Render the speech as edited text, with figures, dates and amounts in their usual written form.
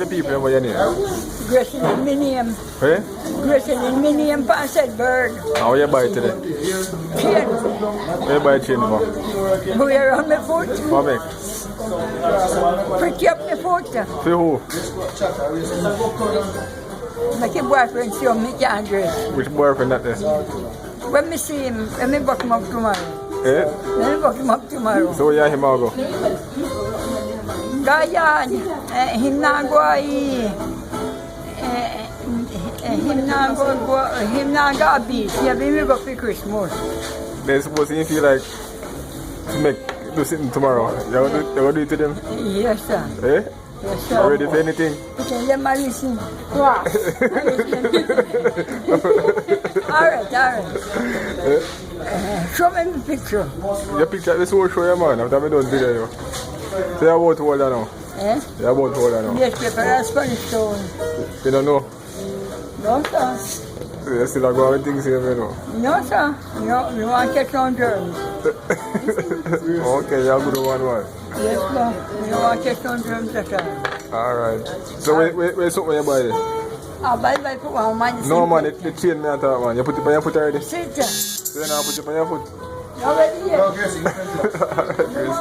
the people over your name? Gracie is my name. Eh? Gracie is my name, Pan said bird. How you buy today? Chain. Where you buy chain for? Wear on my foot. What make? Pretty up my foot. For who? Make your boyfriend see me can't dress. Which boyfriend that there? When me see him, let me buck him up tomorrow. Eh? Let me buck him up tomorrow. So where him all go? Gayan, him not go him not go beach. Yeah, we go for Christmas. They supposed to feel like to do something tomorrow. You gonna do it to them? Yes, sir. Eh? Yes, sir. You ready for anything? Tell them I listen. Wow. All right. Show me the picture. Your picture, this whole show, man. After I done video. So you're about to hold that now? Eh? You're about to hold that now? Yes, paper and Spanish stone. You don't know? No, sir. You still are going things here, you know? No, sir. No, you want to catch on germs. Okay, you're good one. Yes, sir. You want to catch on germs at all. Alright. So where's something you buy? I'll buy for 1 month. No, man, the chain me at all, man. You put it on your foot already? Sit down. So you now put it on your foot? Already, yes. Alright, Gracie.